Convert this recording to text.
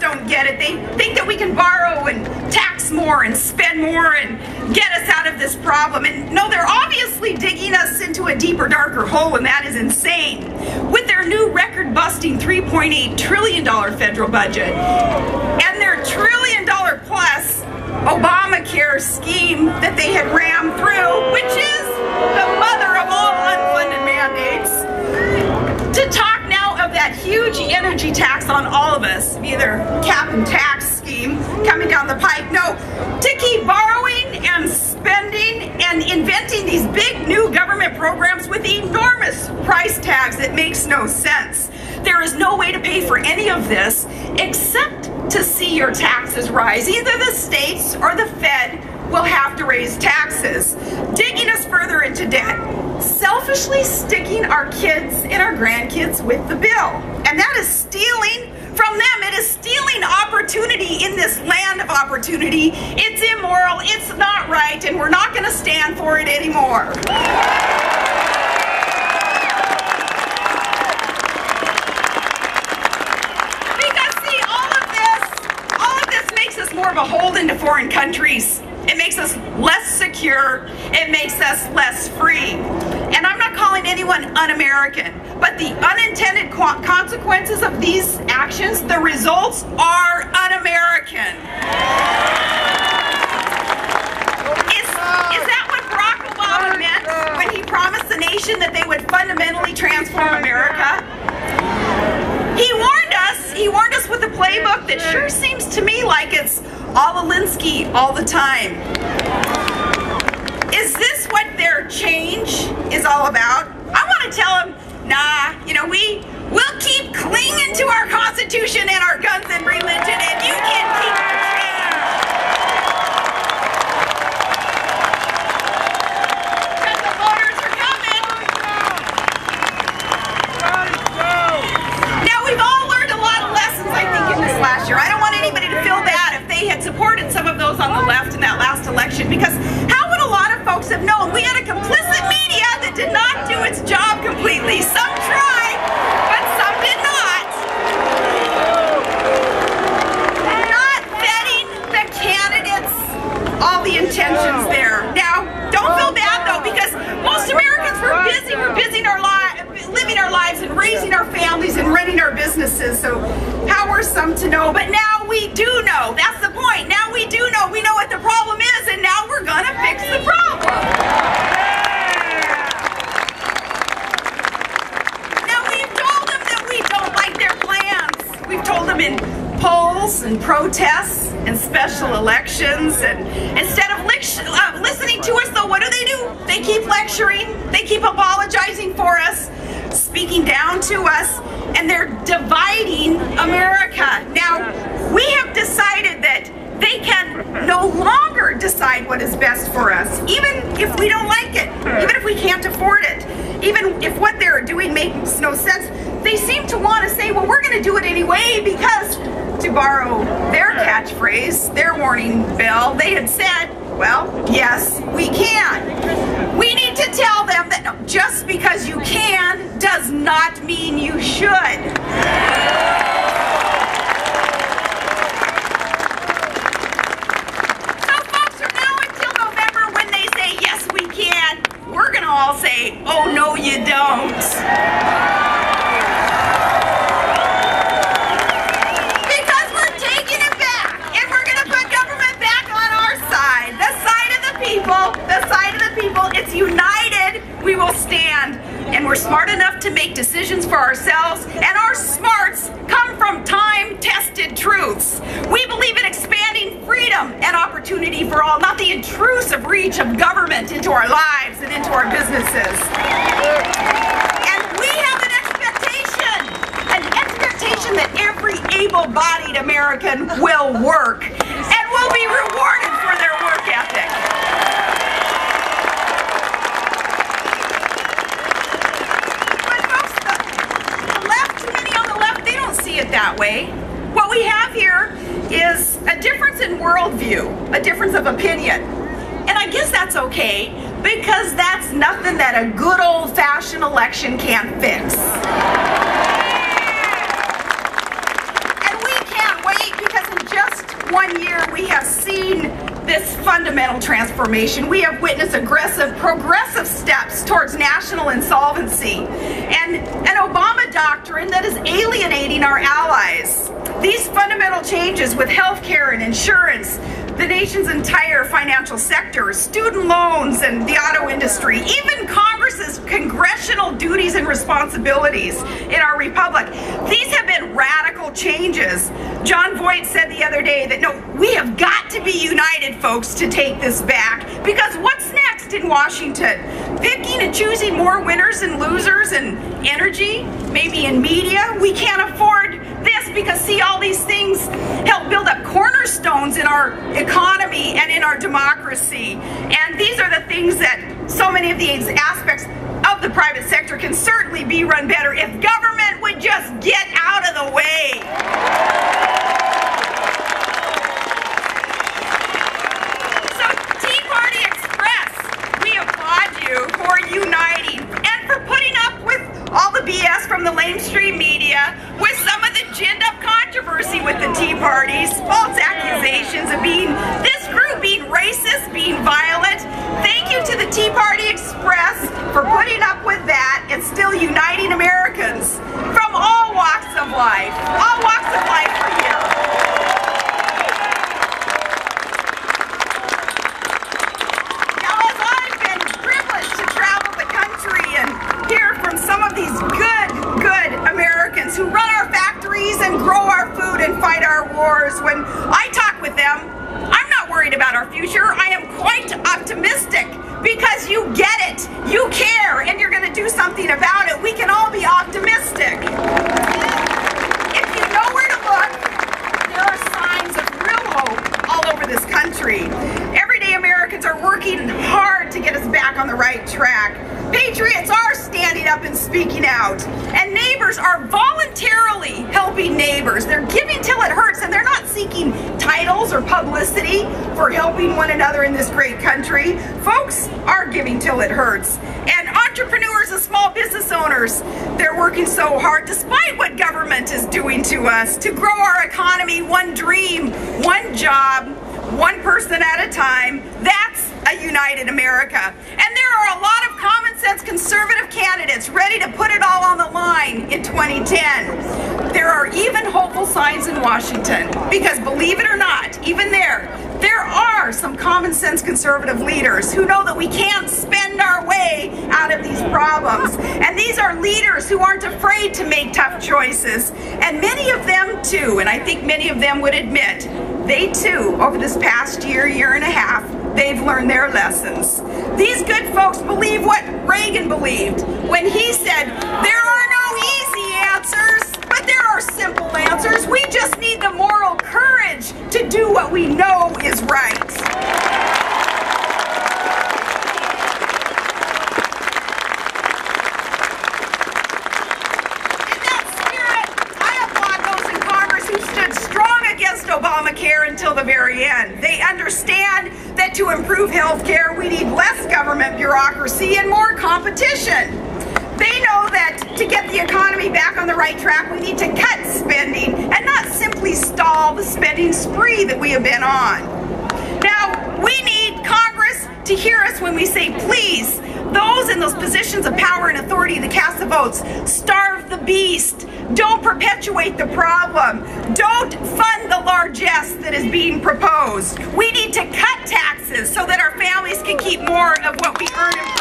don't get it. They think that we can borrow and tax more and spend more and get us out of this problem. And no, they're obviously digging us into a deeper, darker hole, and that is insane. With their new record-busting $3.8 trillion federal budget and their $1 trillion plus Obamacare scheme that they had rammed through, which is the mother of all unfunded mandates, to talk now of that huge energy tax on all of us, either cap and tax scheme coming down the pike. No, to keep borrowing and spending and inventing these big new government programs with enormous price tags that makes no sense. There is no way to pay for any of this except to see your taxes rise. Either the states or the Fed will have to raise taxes, digging us further into debt, selfishly sticking our kids and our grandkids with the bill. And that is stealing from them. It is stealing opportunity in this land of opportunity. It's immoral, it's not right, and we're not going to stand for it anymore. More beholden to foreign countries. It makes us less secure. It makes us less free. And I'm not calling anyone un-American, but the unintended consequences of these actions, the results are un-American. Is that what Barack Obama meant when he promised the nation that they would fundamentally transform America? He warned us with a playbook that sure seems to me like it's all Alinsky all the time. Is this what their change is all about? I want to tell them, nah, you know, we'll keep clinging to our Constitution and our guns and religion, and you can keep the change. Because the voters are coming. Now, we've all learned a lot of lessons, I think, in this last year. I don't want anybody to feel bad if they had supported some of those on the left in that last election, because how would a lot of folks have known? We had a complicit media that did not do its job completely. Some tried, but some did not. Not vetting the candidates, all the intentions there. Now, don't feel bad though, because most Americans were busy. We're busy living our lives and raising our families and running our businesses. So how are some to know? But now we do know. That's the point. Now we do know. We know what the problem is, and now we're going to fix the problem. Now, we've told them that we don't like their plans. We've told them in polls and protests and special elections, and instead of listening to us, though, what do? They keep lecturing. They keep apologizing for us, speaking down to us, and they're dividing America. Now, we have decided that they can no longer decide what is best for us, even if we don't like it, even if we can't afford it, even if what they're doing makes no sense. They seem to want to say, well, we're going to do it anyway, because, to borrow their catchphrase, their warning bell, they had said, well, yes, we can. We need to tell them that no, just because you can does not mean you should. So folks, from now until November, when they say, yes, we can, we're going to all say, oh, no, you don't. The side of the people, it's united, we will stand, and we're smart enough to make decisions for ourselves, and our smarts come from time-tested truths. We believe in expanding freedom and opportunity for all, not the intrusive reach of government into our lives and into our businesses. And we have an expectation that every able-bodied American will work and will be rewarded for their work ethic. It that way. What we have here is a difference in worldview, a difference of opinion. And I guess that's okay, because that's nothing that a good old-fashioned election can't fix. And we can't wait seen this fundamental transformation. We have witnessed progressive steps towards national insolvency and an Obama doctrine that is alienating our allies. These fundamental changes with healthcare and insurance, the nation's entire financial sector, student loans and the auto industry, even Congress's congressional duties and responsibilities in our republic. These have been radical changes. John Voight said the other day that, no, we have got to be united, folks, to take this back, because what's next in Washington? Picking and choosing more winners and losers in energy, maybe in media? We can't afford this, because see, all these things help build up cornerstones in our economy and in our democracy. And these are the things that so many of these aspects of the private sector can certainly be run better if government would just get out of the way. So Tea Party Express, we applaud you for uniting and for putting up with all the BS from the lamestream media, with some of the ginned up controversy with the Tea Parties, false accusations of this group being racist, being violent. Thank you to the Tea Party Express for putting up with that and still uniting Americans from all walks of life. All walks of life are here. Now, as I've been privileged to travel the country and hear from some of these good Americans who run our factories and grow our food and fight our wars, when I talk with them, I'm not worried about our future. I am quite optimistic, because you get it, you care, and you're going to do something about it. We can all be optimistic. If you know where to look, there are signs of real hope all over this country. Everyday Americans are working hard to get us back on the right track. Patriots are standing up and speaking out, and neighbors are voluntarily helping neighbors. They're giving till it hurts, and they're not seeking titles or publicity for helping one another in this great country. Folks are giving till it hurts. And entrepreneurs and small business owners, they're working so hard despite what government is doing to us to grow our economy one dream, one job, one person at a time. That's a united America. And there are a lot of common sense conservative candidates ready to put it all on the line in 2010. There are even hopeful signs in Washington, because believe it or not, even there are some common sense conservative leaders who know that we can't spend our way out of these problems. And these are leaders who aren't afraid to make tough choices. And many of them too, and I think many of them would admit, they too, over this past year and a half, they've learned their lessons. These good folks believe what Reagan believed when he said, there are no easy answers, but there are simple answers. We just need the moral courage to do what we know is right. Obamacare until the very end. They understand that to improve health care, we need less government bureaucracy and more competition. They know that to get the economy back on the right track, we need to cut spending and not simply stall the spending spree that we have been on. Now, we need Congress to hear us when we say, please, those in those positions of power and authority that cast the votes, starve the beast. Don't perpetuate the problem. Don't fund the largesse that is being proposed. We need to cut taxes so that our families can keep more of what we earn and